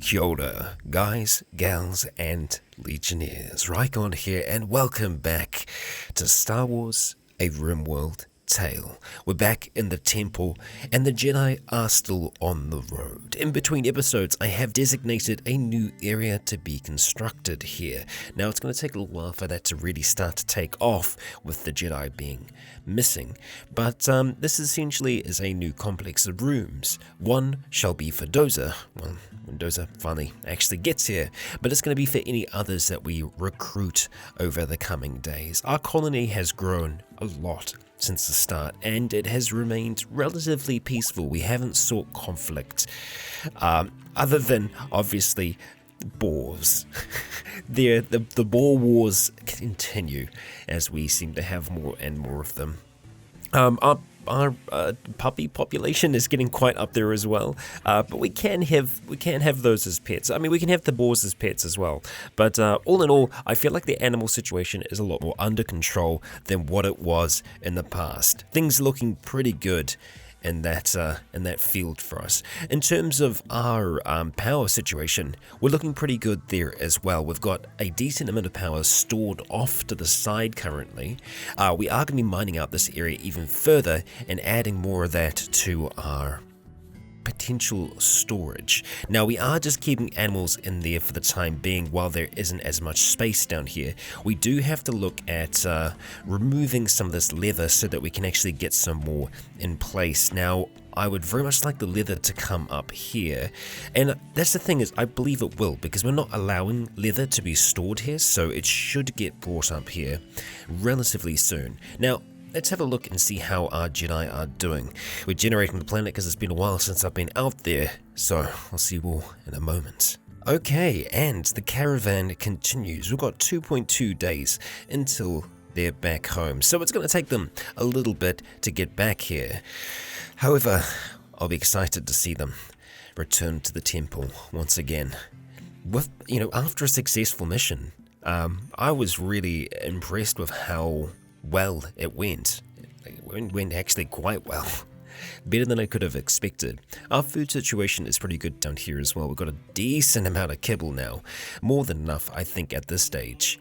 Kia ora, guys, gals, and legionnaires. Raikon here, and welcome back to Star Wars: A RimWorld Tale. We're back in the temple, and the Jedi are still on the road. In between episodes, I have designated a new area to be constructed here. Now, it's going to take a little while for that to really start to take off, with the Jedi being missing. But this essentially is a new complex of rooms. One shall be for Doza, well, when Doza finally actually gets here, but it's going to be for any others that we recruit over the coming days. Our colony has grown a lot since the start, and it has remained relatively peaceful. We haven't sought conflict, other than obviously boars. The boar wars continue as we seem to have more and more of them. Our puppy population is getting quite up there as well, but we can have those as pets. I mean, we can have the boars as pets as well. But all in all, I feel like the animal situation is a lot more under control than what it was in the past. Things are looking pretty good in that field for us. In terms of our power situation, we're looking pretty good there as well. We've got a decent amount of power stored off to the side currently. We are going to be mining out this area even further and adding more of that to our potential storage. Now, we are just keeping animals in there for the time being while there isn't as much space down here. We do have to look at removing some of this leather so that we can actually get some more in place. Now, I would very much like the leather to come up here, and that's the thing, is I believe it will, because we're not allowing leather to be stored here, so it should get brought up here relatively soon. Now, let's have a look and see how our Jedi are doing. We're generating the planet because it's been a while since I've been out there, so I'll see you all in a moment. Okay, and the caravan continues. We've got 2.2 days until they're back home, so it's going to take them a little bit to get back here. However, I'll be excited to see them return to the temple once again. After a successful mission, I was really impressed with how well it went. It went actually quite well. Better than I could have expected. Our food situation is pretty good down here as well. We've got a decent amount of kibble now. More than enough, I think, at this stage.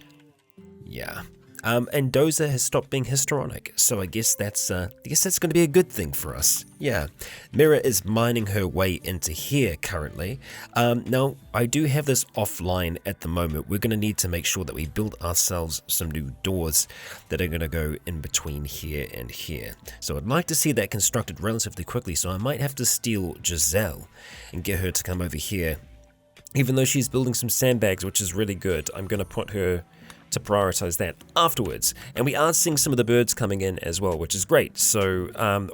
Yeah. And Doza has stopped being histrionic, so I guess that's going to be a good thing for us. Yeah. Mira is mining her way into here currently. Now, I do have this offline at the moment. We're going to need to make sure that we build ourselves some new doors that are going to go in between here and here. So I'd like to see that constructed relatively quickly, so I might have to steal Giselle and get her to come over here. Even though she's building some sandbags, which is really good, I'm going to put her to prioritize that afterwards. And we are seeing some of the birds coming in as well, which is great. So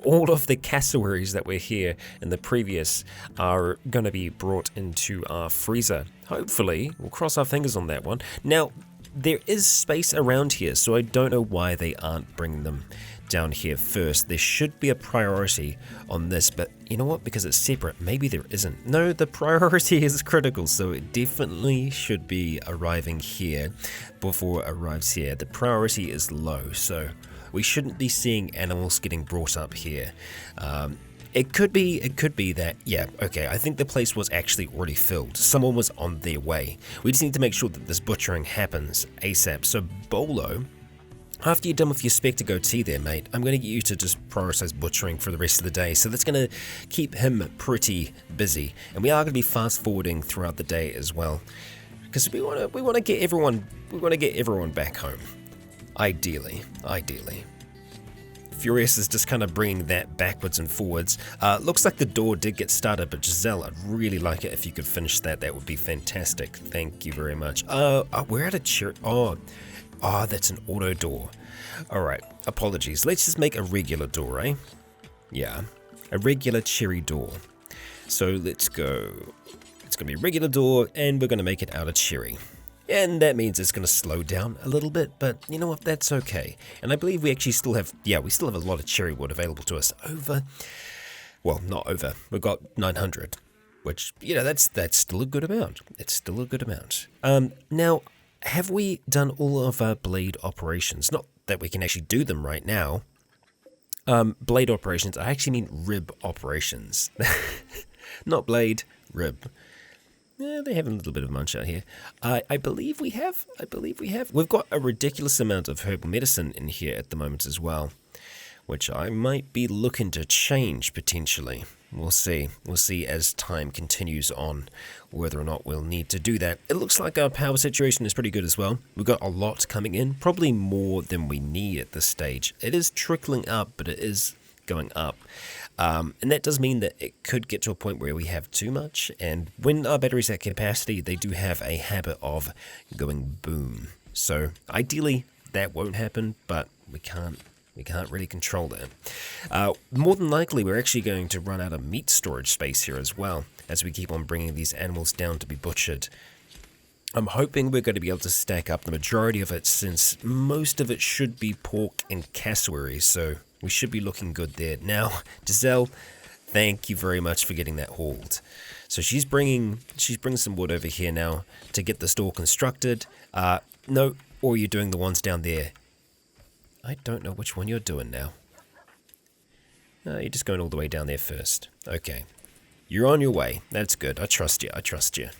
all of the cassowaries that were here in the previous are going to be brought into our freezer. Hopefully, we'll cross our fingers on that one. Now, there is space around here, so I don't know why they aren't bringing them down here first. There should be a priority on this, but you know what, because it's separate, maybe there isn't. No, the priority is critical, so it definitely should be arriving here before it arrives here. The priority is low, so we shouldn't be seeing animals getting brought up here. It could be that, yeah, okay, I think the place was actually already filled. Someone was on their way. We just need to make sure that this butchering happens ASAP. So Bolo, after you're done with your Spectre goatee there, mate, I'm going to get you to just prioritize butchering for the rest of the day. So that's going to keep him pretty busy. And we are going to be fast forwarding throughout the day as well, because we want to get everyone back home. Ideally. Furious is just kind of bringing that backwards and forwards. Looks like the door did get started, but Giselle, I'd really like it if you could finish that. That would be fantastic. Thank you very much. We're at a church. Oh, that's an auto door. Alright, apologies. Let's just make a regular door, eh? Yeah, a regular cherry door. So let's go. It's going to be a regular door, and we're going to make it out of cherry. And that means it's going to slow down a little bit, but you know what, that's okay. And I believe we actually still have a lot of cherry wood available to us not over. We've got 900, which, that's still a good amount. It's still a good amount. Now, have we done all of our blade operations? Not that we can actually do them right now. Blade operations, I actually mean rib operations. Not blade, rib. Yeah, they have a little bit of munch out here. I believe we have. We've got a ridiculous amount of herbal medicine in here at the moment as well, which I might be looking to change potentially. We'll see. We'll see as time continues on whether or not we'll need to do that. It looks like our power situation is pretty good as well. We've got a lot coming in, probably more than we need at this stage. It is trickling up, but it is going up. And that does mean that it could get to a point where we have too much. And when our batteries are at capacity, they do have a habit of going boom. So ideally, that won't happen, but we can't really control that. More than likely, we're actually going to run out of meat storage space here as well, as we keep on bringing these animals down to be butchered. I'm hoping we're going to be able to stack up the majority of it, since most of it should be pork and cassowary, so we should be looking good there. Now, Giselle, thank you very much for getting that hauled. So she's bringing some wood over here now to get the store constructed. No, or you're doing the ones down there. I don't know which one you're doing now. You're just going all the way down there first. Okay. You're on your way. That's good. I trust you.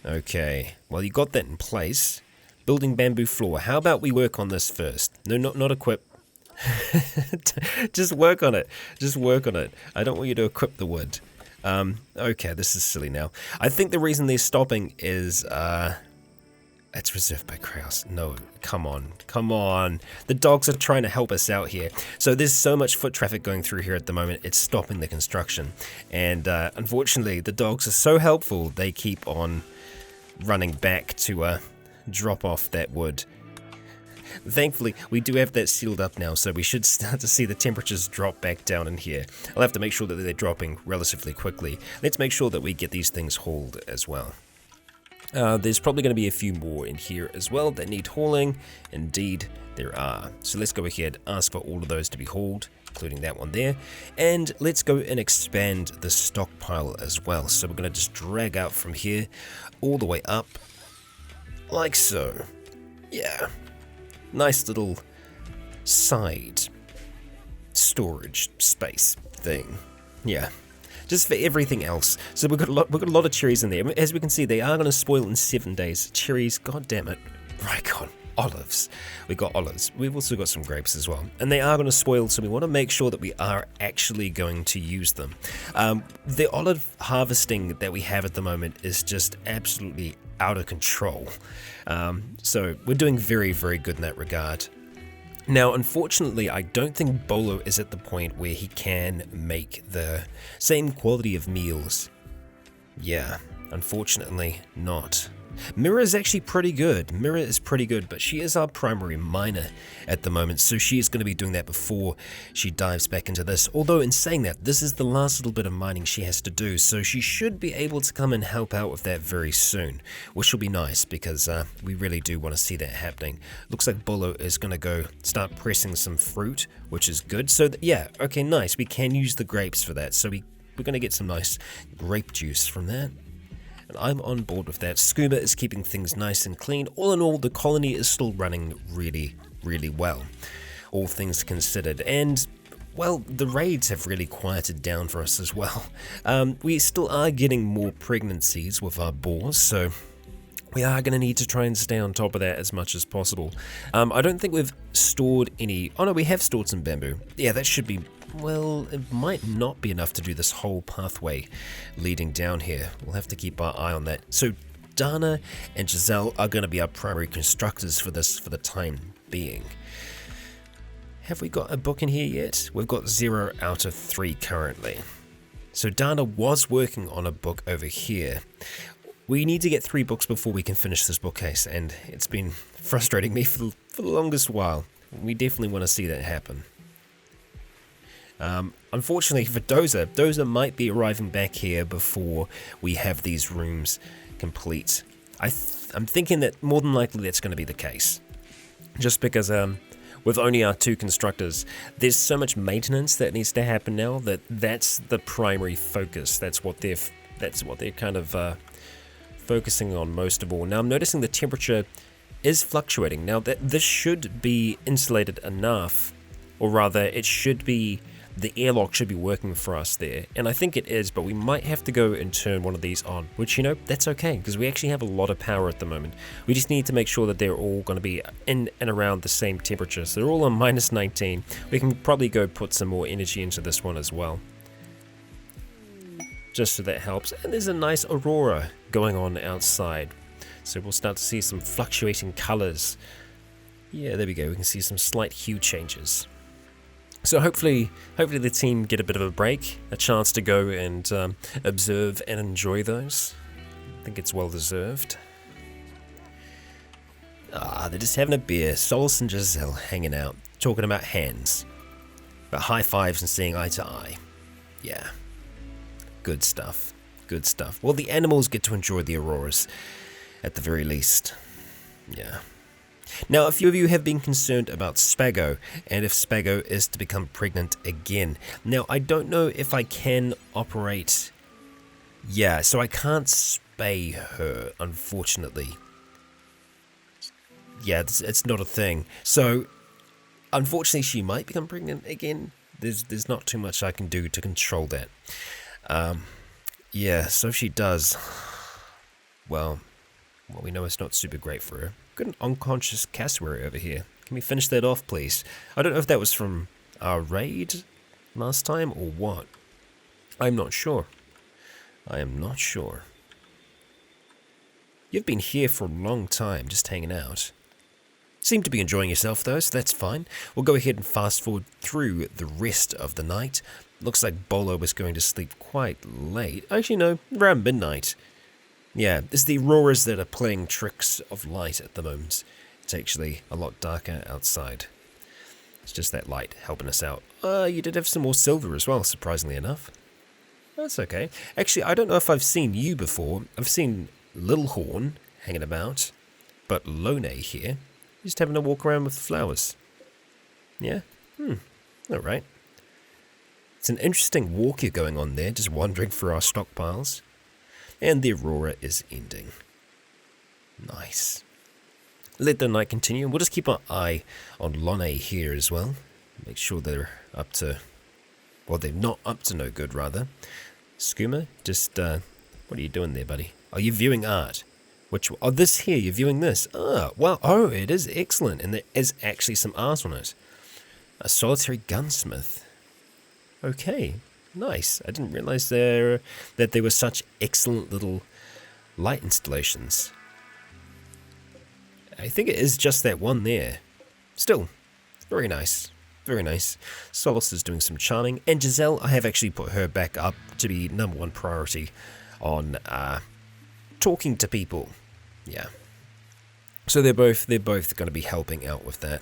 Okay. Well, you got that in place. Building bamboo floor. How about we work on this first? No, not equip. Just work on it. I don't want you to equip the wood. Okay, this is silly now. I think the reason they're stopping is, it's reserved by Kraus. No, come on. The dogs are trying to help us out here. So there's so much foot traffic going through here at the moment, it's stopping the construction. And unfortunately, the dogs are so helpful, they keep on running back to drop off that wood. Thankfully, we do have that sealed up now, so we should start to see the temperatures drop back down in here. I'll have to make sure that they're dropping relatively quickly. Let's make sure that we get these things hauled as well. There's probably going to be a few more in here as well that need hauling. Indeed, there are. So let's go ahead and ask for all of those to be hauled, including that one there. And let's go and expand the stockpile as well. So we're going to just drag out from here all the way up, like so. Yeah. Nice little side storage space thing. Yeah. Just for everything else. So we've got a lot of cherries in there. As we can see, they are going to spoil in 7 days. Cherries, god damn it. Right, God. Olives. We got olives. We've also got some grapes as well. And they are going to spoil, so we want to make sure that we are actually going to use them. The olive harvesting that we have at the moment is just absolutely out of control. So we're doing very, very good in that regard. Now, unfortunately, I don't think Bolo is at the point where he can make the same quality of meals. Yeah, unfortunately not. Mira is actually pretty good. Mira is pretty good, but she is our primary miner at the moment, so she is going to be doing that before she dives back into this. Although, in saying that, this is the last little bit of mining she has to do, so she should be able to come and help out with that very soon, which will be nice because we really do want to see that happening. Looks like Bolo is going to go start pressing some fruit, which is good. So, yeah, okay, nice. We can use the grapes for that, so we're going to get some nice grape juice from that. And I'm on board with that. Scuba is keeping things nice and clean. All in all, the colony is still running really, really well, all things considered. And, well, the raids have really quieted down for us as well. We still are getting more pregnancies with our boars, so we are going to need to try and stay on top of that as much as possible. I don't think we've stored any... Oh no, we have stored some bamboo. Yeah, that should be... Well, it might not be enough to do this whole pathway leading down here. We'll have to keep our eye on that. So Dana and Giselle are going to be our primary constructors for this for the time being. Have we got a book in here yet? We've got 0 out of 3 currently. So Dana was working on a book over here. We need to get 3 books before we can finish this bookcase, and it's been frustrating me for the longest while. We definitely want to see that happen. Unfortunately for Dozer might be arriving back here before we have these rooms complete. I'm thinking that more than likely that's going to be the case. Just because with only our 2 constructors, there's so much maintenance that needs to happen now that's the primary focus. That's what they're kind of focusing on most of all. Now I'm noticing the temperature is fluctuating. Now this should be insulated enough, or rather it should be the airlock should be working for us there, and I think it is, but we might have to go and turn one of these on, which, you know, that's okay, because we actually have a lot of power at the moment. We just need to make sure that they're all going to be in and around the same temperature, so they're all on minus 19. We can probably go put some more energy into this one as well, just so that helps. And there's a nice aurora going on outside, so we'll start to see some fluctuating colors. Yeah, there we go, we can see some slight hue changes. So hopefully the team get a bit of a break, a chance to go and observe and enjoy those. I think it's well deserved. They're just having a beer. Solace and Giselle hanging out, talking about hands, about high fives and seeing eye to eye. Yeah, good stuff, good stuff. Well, the animals get to enjoy the auroras, at the very least. Yeah. Now, a few of you have been concerned about Spago, and if Spago is to become pregnant again. Now, I don't know if I can operate... Yeah, so I can't spay her, unfortunately. Yeah, it's not a thing. So, unfortunately, she might become pregnant again. There's not too much I can do to control that. Yeah, so if she does... Well, we know it's not super great for her. Got an unconscious cassowary over here. Can we finish that off, please? I don't know if that was from our raid last time or what. I'm not sure. I am not sure. You've been here for a long time, just hanging out. Seem to be enjoying yourself though, so that's fine. We'll go ahead and fast forward through the rest of the night. Looks like Bolo was going to sleep quite late. Actually, no, around midnight. Yeah, it's the auroras that are playing tricks of light at the moment. It's actually a lot darker outside. It's just that light helping us out. You did have some more silver as well, surprisingly enough. That's okay. Actually, I don't know if I've seen you before. I've seen Little Horn hanging about, but Lone here, just having a walk around with flowers. Yeah? Alright. It's an interesting walk you're going on there, just wandering through our stockpiles. And the aurora is ending. Nice. Let the night continue. We'll just keep our eye on Lone here as well. Make sure they're up to... Well, they're not up to no good, rather. Skooma, just... what are you doing there, buddy? Are you viewing art? Oh, this here, you're viewing this. Well, it is excellent. And there is actually some art on it. A solitary gunsmith. Okay. Nice. I didn't realize that there were such excellent little light installations. I think it is just that one there. Still, very nice. Very nice. Solace is doing some charming, and Giselle, I have actually put her back up to be #1 priority on talking to people. Yeah. So they're both going to be helping out with that.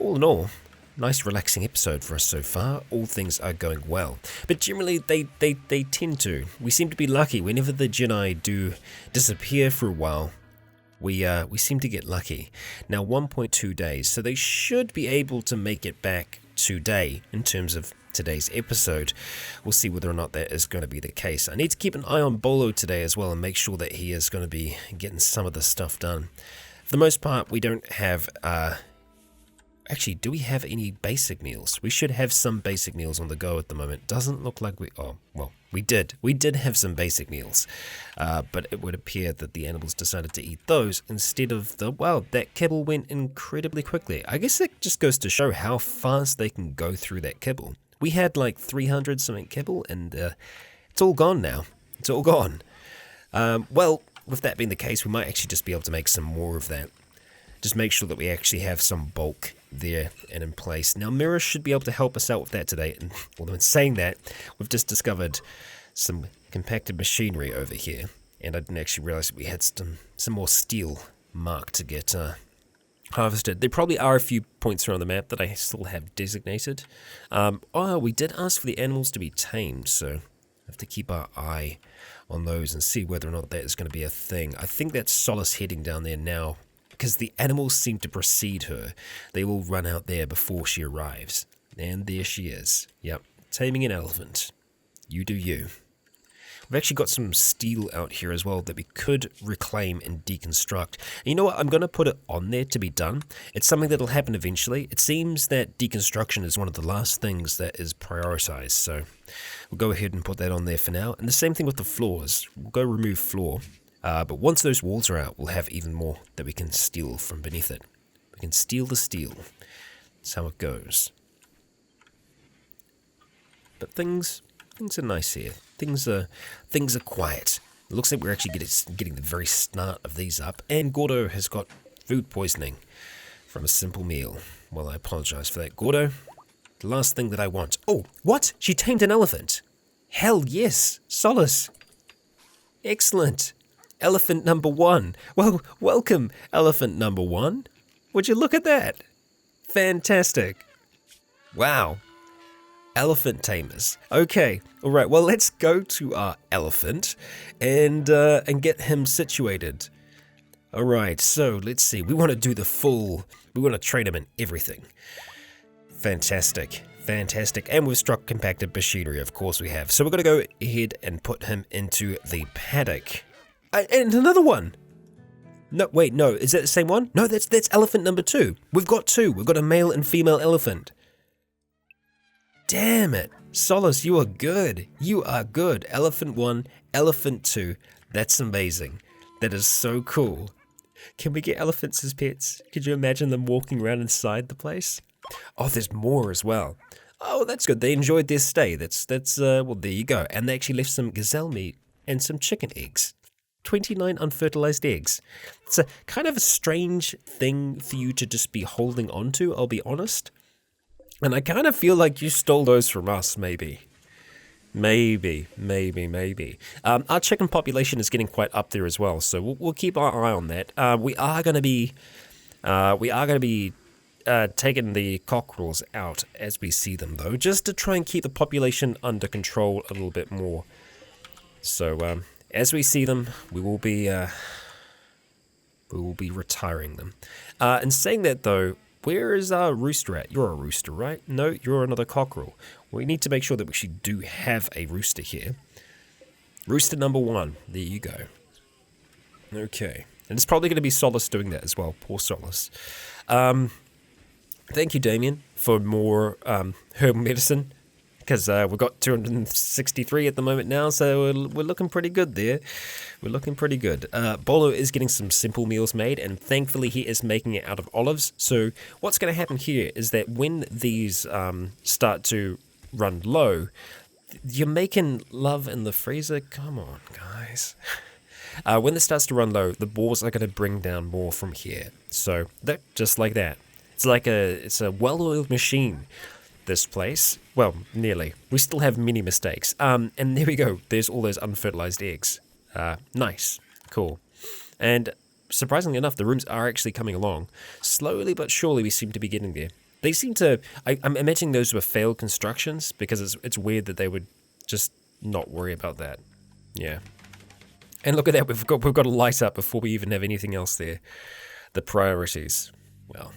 All in all, nice relaxing episode for us so far. All things are going well. But generally they tend to. We seem to be lucky. Whenever the Jedi do disappear for a while, we seem to get lucky. Now 1.2 days, so they should be able to make it back today in terms of today's episode. We'll see whether or not that is going to be the case. I need to keep an eye on Bolo today as well and make sure that he is going to be getting some of the stuff done. For the most part, we don't have... Actually, do we have any basic meals? We should have some basic meals on the go at the moment. Doesn't look like we... Oh, well, we did. We did have some basic meals. But it would appear that the animals decided to eat those instead of the... Wow, that kibble went incredibly quickly. I guess it just goes to show how fast they can go through that kibble. We had like 300 something kibble, and it's all gone now. It's all gone. Well, with that being the case, we might actually just be able to make some more of that. Just make sure that we actually have some bulk there and in place. Now, Mira should be able to help us out with that today. And although in saying that, we've just discovered some compacted machinery over here. And I didn't actually realize that we had some more steel marked to get harvested. There probably are a few points around the map that I still have designated. We did ask for the animals to be tamed, so I have to keep our eye on those and see whether or not that is going to be a thing. I think that's Solace heading down there now, because the animals seem to precede her. They will run out there before she arrives. And there she is. Yep, taming an elephant. You do you. We've actually got some steel out here as well that we could reclaim and deconstruct. And you know what? I'm going to put it on there to be done. It's something that'll happen eventually. It seems that deconstruction is one of the last things that is prioritized. So we'll go ahead and put that on there for now. And the same thing with the floors. We'll go remove floor. But once those walls are out, we'll have even more that we can steal from beneath it. We can steal the steel. That's how it goes. But things are nice here. Things are quiet. It looks like we're actually getting the very start of these up. And Gordo has got food poisoning from a simple meal. Well, I apologize for that, Gordo. The last thing that I want. Oh, what? She tamed an elephant. Hell yes, Solace. Excellent. Elephant number 1. Well, welcome, elephant number 1. Would you look at that? Fantastic. Wow. Elephant tamers. Okay, all right. Well, let's go to our elephant and get him situated. All right. So let's see. We want to do the full. We want to train him in everything. Fantastic, fantastic. And we've struck compacted machinery. Of course we have. So we're going to go ahead and put him into the paddock. And another one. No, wait, no. Is that the same one? No, that's elephant number 2. We've got 2. We've got a male and female elephant. Damn it. Solace, you are good. You are good. Elephant 1, elephant 2. That's amazing. That is so cool. Can we get elephants as pets? Could you imagine them walking around inside the place? Oh, there's more as well. Oh, that's good. They enjoyed their stay. That's well, there you go. And they actually left some gazelle meat and some chicken eggs. 29 unfertilized eggs. It's a kind of a strange thing for you to just be holding on to, I'll be honest. And I kind of feel like you stole those from us, maybe. Maybe. Our chicken population is getting quite up there as well, so we'll keep our eye on that. We are going to be taking the cockerels out as we see them, though, just to try and keep the population under control a little bit more. So as we see them, we will be retiring them. And saying that, though, where is our rooster at? You're a rooster, right? No, you're another cockerel. We need to make sure that we actually do have a rooster here. Rooster number 1. There you go. Okay. And it's probably going to be Solace doing that as well. Poor Solace. Thank you, Damien, for more herbal medicine. Because we've got 263 at the moment now, so we're looking pretty good there. We're looking pretty good. Bolo is getting some simple meals made, and thankfully he is making it out of olives. So what's going to happen here is that when these start to run low, you're making love in the freezer. Come on, guys. When this starts to run low, the boars are going to bring down more from here. So that just like that. It's a well-oiled machine. This place. Well, nearly. We still have many mistakes. And there we go. There's all those unfertilized eggs. Nice. Cool. And surprisingly enough, the rooms are actually coming along. Slowly but surely we seem to be getting there. They seem to... I'm imagining those were failed constructions because it's weird that they would just not worry about that. Yeah. And look at that. We've got a light up before we even have anything else there. The priorities. Well,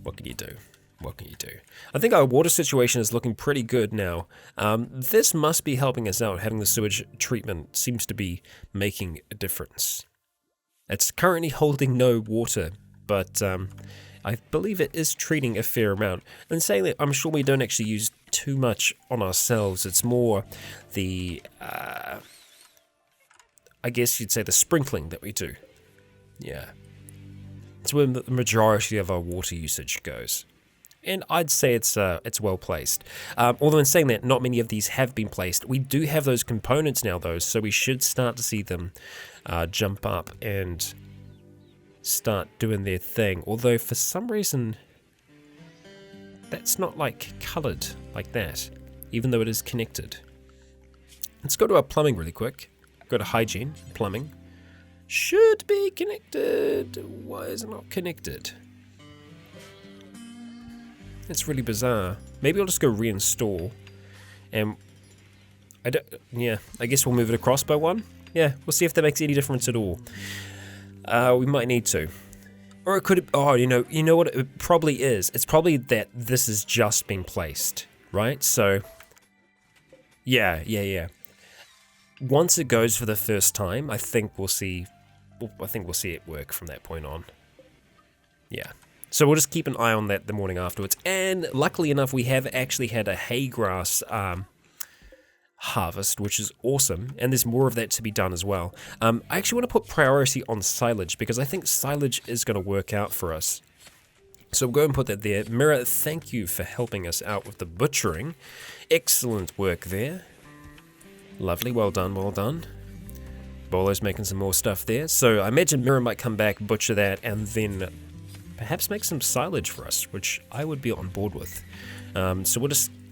what can you do? What can you do? I think our water situation is looking pretty good now. This must be helping us out. Having the sewage treatment seems to be making a difference. It's currently holding no water, but I believe it is treating a fair amount. And saying that, I'm sure we don't actually use too much on ourselves. It's more the, I guess you'd say the sprinkling that we do. Yeah. It's where the majority of our water usage goes. And I'd say it's well placed. Although in saying that, not many of these have been placed. We do have those components now, though, so we should start to see them jump up and start doing their thing. Although for some reason, that's not like coloured like that, even though it is connected. Let's go to our plumbing really quick. Go to hygiene, plumbing. Should be connected. Why is it not connected? It's really bizarre. Maybe I'll just go reinstall. And I guess we'll move it across by 1. Yeah, we'll see if that makes any difference at all. We might need to. Or it could, you know what it probably is? It's probably that this has just been placed, right? So, yeah. once it goes for the first time, I think we'll see it work from that point on. Yeah. So we'll just keep an eye on that the morning afterwards. And luckily enough, we have actually had a hay grass harvest, which is awesome. And there's more of that to be done as well. I actually want to put priority on silage because I think silage is going to work out for us. So we'll go and put that there. Mirror, thank you for helping us out with the butchering. Excellent work there. Lovely, well done, well done. Bolo's making some more stuff there. So I imagine Mirror might come back, butcher that, and then perhaps make some silage for us, which I would be on board with. So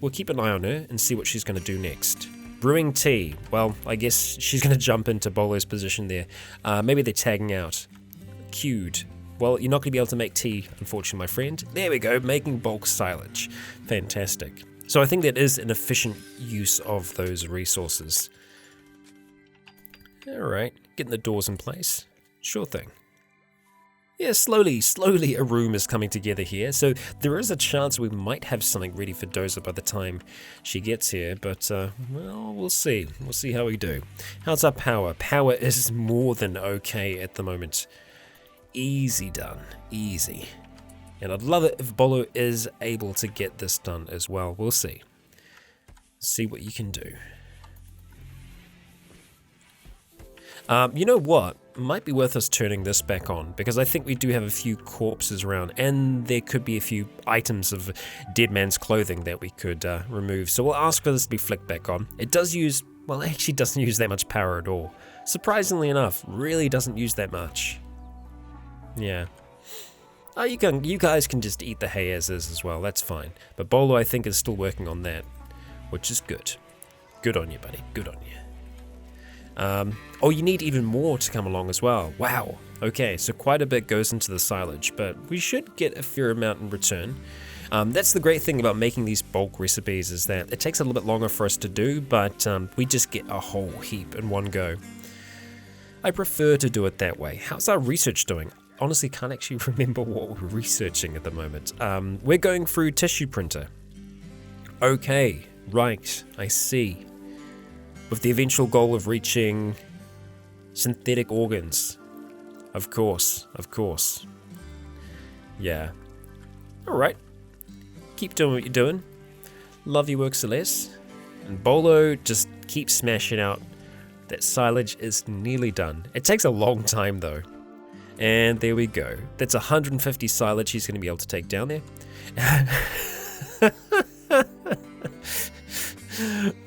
we'll keep an eye on her and see what she's going to do next. Brewing tea. Well, I guess she's going to jump into Bolo's position there. Maybe they're tagging out. Queued. Well, you're not going to be able to make tea, unfortunately, my friend. There we go, making bulk silage. Fantastic. So I think that is an efficient use of those resources. Alright, getting the doors in place. Sure thing. Yeah, slowly a room is coming together here, so there is a chance we might have something ready for Dozer by the time she gets here, but, well, we'll see. We'll see how we do. How's our power? Power is more than okay at the moment. Easy done. Easy. And I'd love it if Bolo is able to get this done as well. We'll see. See what you can do. You know what? Might be worth us turning this back on, because I think we do have a few corpses around, and there could be a few items of dead man's clothing that we could remove. So we'll ask for this to be flicked back on. It does use, well, it actually doesn't use that much power at all. Surprisingly enough, really doesn't use that much. Yeah. Oh, you guys can just eat the hay as is as well, that's fine. But Bolo, I think, is still working on that, which is good. Good on you, buddy, good on you. Oh, you need even more to come along as well. Wow. Okay, so quite a bit goes into the silage, but we should get a fair amount in return. That's the great thing about making these bulk recipes, is that it takes a little bit longer for us to do, but we just get a whole heap in one go. I prefer to do it that way. How's our research doing? Honestly, can't actually remember what we're researching at the moment. We're going through tissue printer. Okay, right, I see. With the eventual goal of reaching synthetic organs. Of course, of course. Yeah. Alright. Keep doing what you're doing. Love your work, Celeste. And Bolo, just keep smashing out. That silage is nearly done. It takes a long time though. And there we go. That's 150 silage he's going to be able to take down there.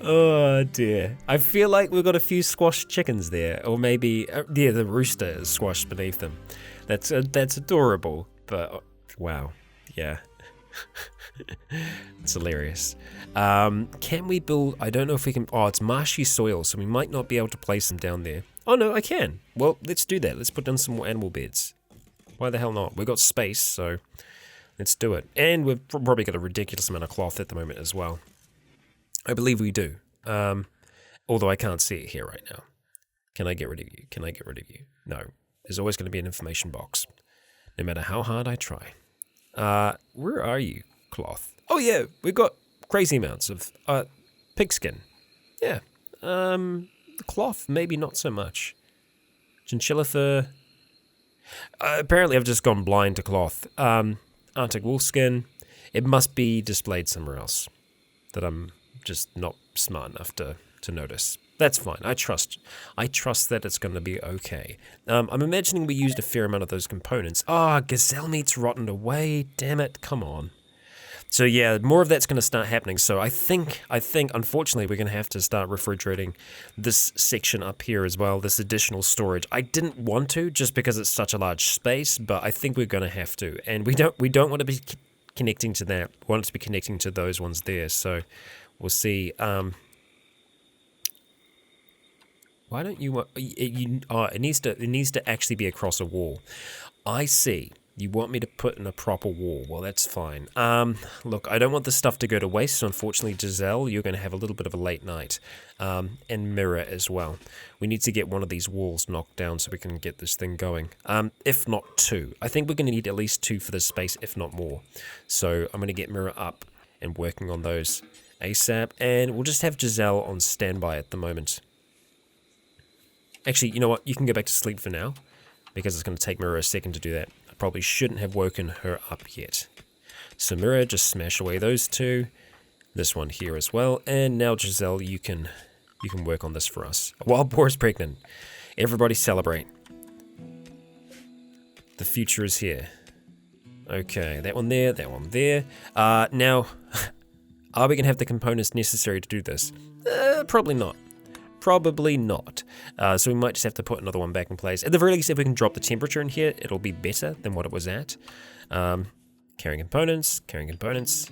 Oh dear. I feel like we've got a few squashed chickens there, or maybe yeah, the rooster is squashed beneath them. That's adorable, but wow, yeah. It's hilarious. Can we build, I don't know if we can, oh, it's marshy soil, so we might not be able to place them down there. Oh no, I can. Well, let's do that. Let's put down some more animal beds. Why the hell not? We've got space, so let's do it. And we've probably got a ridiculous amount of cloth at the moment as well. I believe we do. Although I can't see it here right now. Can I get rid of you? Can I get rid of you? No. There's always going to be an information box, no matter how hard I try. Where are you, cloth? Oh yeah, we've got crazy amounts of pigskin. Yeah. Cloth, maybe not so much. Chinchilla fur. Apparently I've just gone blind to cloth. Arctic wolf skin. It must be displayed somewhere else that I'm just not smart enough to notice. That's fine. I trust that it's going to be okay. I'm imagining we used a fair amount of those components. Ah, gazelle meat's rotten away. Damn it. Come on. So yeah, more of that's going to start happening. So I think, unfortunately, we're going to have to start refrigerating this section up here as well, this additional storage. I didn't want to, just because it's such a large space, but I think we're going to have to. And we don't want to be connecting to that. We want it to be connecting to those ones there. So we'll see. Why don't you? It needs to actually be across a wall. I see. You want me to put in a proper wall. Well, that's fine. Look, I don't want this stuff to go to waste, so unfortunately, Giselle, you're going to have a little bit of a late night. And Mirror as well. We need to get one of these walls knocked down so we can get this thing going. If not two. I think we're going to need at least two for this space, if not more. So I'm going to get Mirror up and working on those ASAP. And we'll just have Giselle on standby at the moment. Actually, you know what? You can go back to sleep for now, because it's going to take Mirror a second to do that. I probably shouldn't have woken her up yet. So Mirror, just smash away those two. This one here as well. And now Giselle, you can work on this for us. Wild boar is pregnant. Everybody celebrate. The future is here. Okay, that one there, that one there. Now, are we going to have the components necessary to do this? Probably not. Probably not. So we might just have to put another one back in place. At the very least, if we can drop the temperature in here, it'll be better than what it was at. Carrying components, carrying components.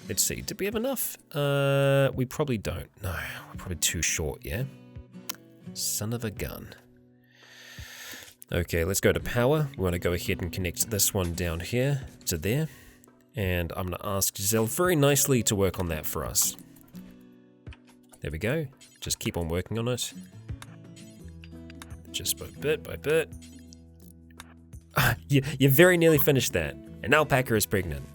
Let's see, did we have enough? We probably don't. No, we're probably too short, yeah? Son of a gun. Okay, let's go to power. We want to go ahead and connect this one down here to there. And I'm going to ask Giselle very nicely to work on that for us. There we go. Just keep on working on it. Just by bit by bit. You very nearly finished that. An alpaca is pregnant.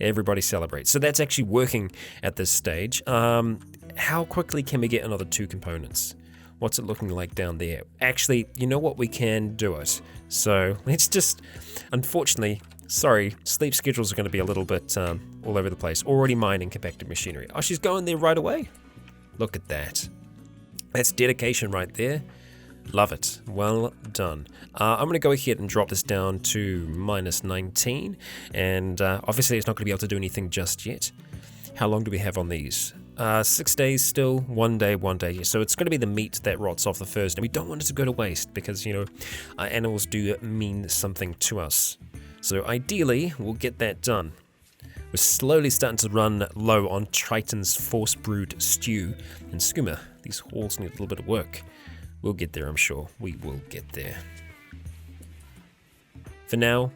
Everybody celebrates. So that's actually working at this stage. How quickly can we get another 2 components? What's it looking like down there? Actually, you know what? We can do it. So let's just, unfortunately, sorry, sleep schedules are going to be a little bit all over the place. Already mining compacted machinery. Oh, she's going there right away. Look at that. That's dedication right there. Love it. Well done. I'm going to go ahead and drop this down to -19. And obviously it's not going to be able to do anything just yet. How long do we have on these? 6 days still, 1 day, 1 day. So it's going to be the meat that rots off the first. And we don't want it to go to waste because, you know, animals do mean something to us. So ideally, we'll get that done. We're slowly starting to run low on Triton's Force Brewed Stew and Skooma. These halls need a little bit of work. We'll get there, I'm sure. We will get there. For now,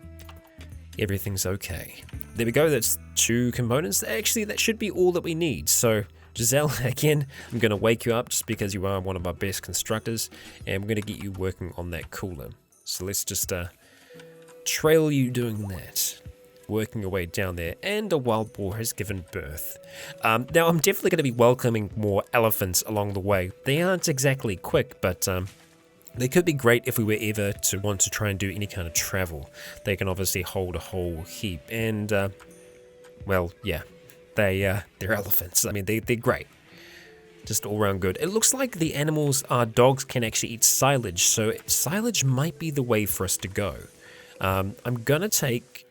everything's okay. There we go, that's 2 components. Actually, that should be all that we need. So, Giselle, again, I'm going to wake you up just because you are one of our best constructors, and we're going to get you working on that cooler. So let's just trail you doing that. Working away down there, and a wild boar has given birth. Now, I'm definitely going to be welcoming more elephants along the way. They aren't exactly quick, but they could be great if we were ever to want to try and do any kind of travel. They can obviously hold a whole heap, and, well, yeah, they're elephants. I mean, they're great. Just all around good. It looks like the animals, our dogs, can actually eat silage, so silage might be the way for us to go. I'm gonna take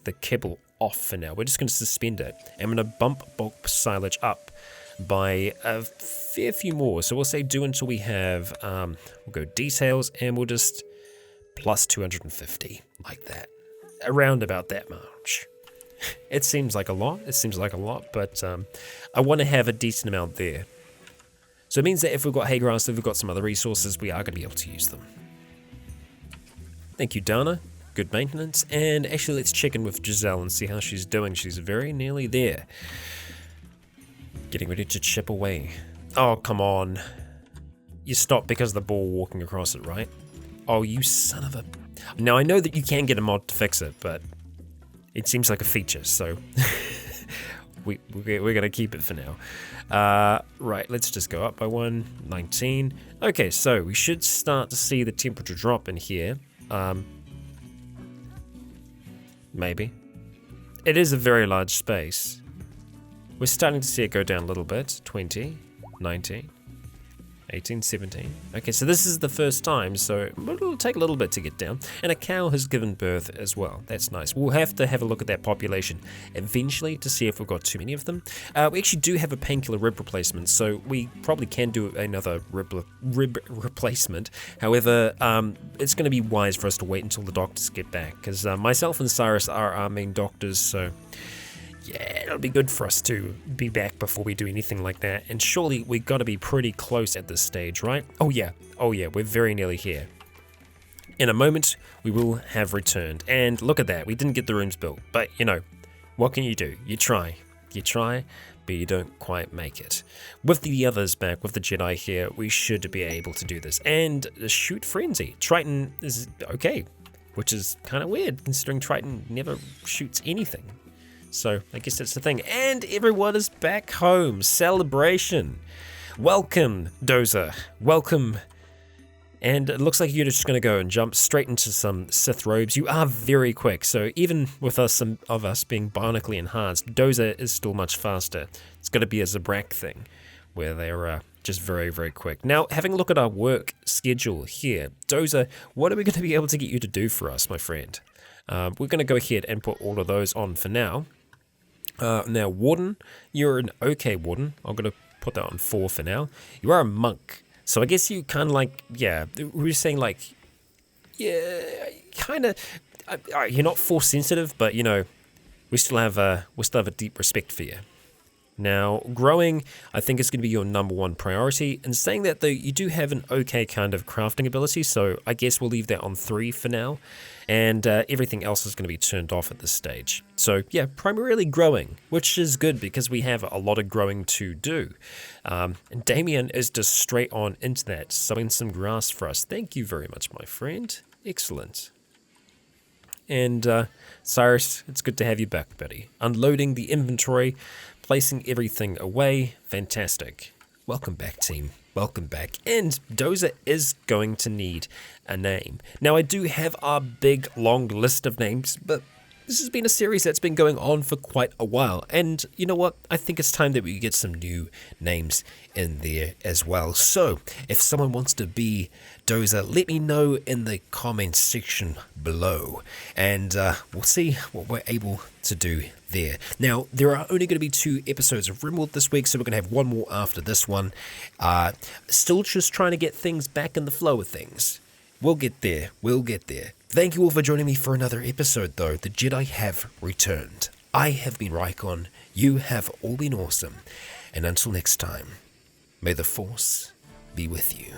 the kibble off for now. We're just going to suspend it. I'm going to bump bulk silage up by a fair few more. So we'll say do until we have, we'll go details, and we'll just plus 250, like that. Around about that much. It seems like a lot. But I want to have a decent amount there. So it means that if we've got hay grass, if we've got some other resources, we are going to be able to use them. Thank you, Dana. Good maintenance. And actually, let's check in with Giselle and see how she's doing. She's very nearly there. Getting ready to chip away. Oh, come on. You stopped because of the ball walking across it, right? Oh, you son of a... Now, I know that you can get a mod to fix it, but it seems like a feature, so... we're going to keep it for now. Right, let's just go up by 119. Okay, so we should start to see the temperature drop in here. Maybe. It is a very large space. We're starting to see it go down a little bit. 20, 19, 18, 17. Okay, so this is the first time, so it'll take a little bit to get down. And a cow has given birth as well. That's nice. We'll have to have a look at that population eventually to see if we've got too many of them. We actually do have a painkiller rib replacement, so we probably can do another rib replacement. However, it's going to be wise for us to wait until the doctors get back, because myself and Cyrus are our main doctors, so... yeah, it'll be good for us to be back before we do anything like that. And surely we've got to be pretty close at this stage, right? Oh yeah, we're very nearly here. In a moment, we will have returned. And look at that, we didn't get the rooms built. But, you know, what can you do? You try, but you don't quite make it. With the others back, with the Jedi here, we should be able to do this. And shoot frenzy. Triton is okay, which is kind of weird, considering Triton never shoots anything. So I guess that's the thing. And everyone is back home. Celebration. Welcome, Dozer. Welcome. And it looks like you're just going to go and jump straight into some Sith robes. You are very quick, so even with some of us being bionically enhanced, Dozer is still much faster. It's going to be a Zabrak thing, where they're just very, very quick. Now, having a look at our work schedule here, Dozer, what are we going to be able to get you to do for us, my friend? We're going to go ahead and put all of those on for now. Now, Warden, you're an okay Warden. I'm going to put that on 4 for now. You are a monk. So I guess you kind of like, yeah, we were saying like, yeah, kind of, you're not force sensitive, but you know, we still have a deep respect for you. Now, growing, I think is going to be your number one priority. And saying that though, you do have an okay kind of crafting ability, so I guess we'll leave that on 3 for now. And everything else is going to be turned off at this stage. So yeah, primarily growing, which is good because we have a lot of growing to do. And Damien is just straight on into that, sowing some grass for us. Thank you very much, my friend. Excellent. And Cyrus, it's good to have you back, buddy. Unloading the inventory, placing everything away. Fantastic. Welcome back, team. Welcome back. And Dozer is going to need a name. Now, I do have our big, long list of names, but this has been a series that's been going on for quite a while. And you know what? I think it's time that we get some new names in there as well. So, if someone wants to be Dozer, let me know in the comments section below. And we'll see what we're able to do there. Now, there are only going to be 2 episodes of RimWorld this week, so we're going to have one more after this one. Still just trying to get things back in the flow of things. We'll get there. We'll get there. Thank you all for joining me for another episode, though. The Jedi have returned. I have been Rykon. You have all been awesome. And until next time, may the Force be with you.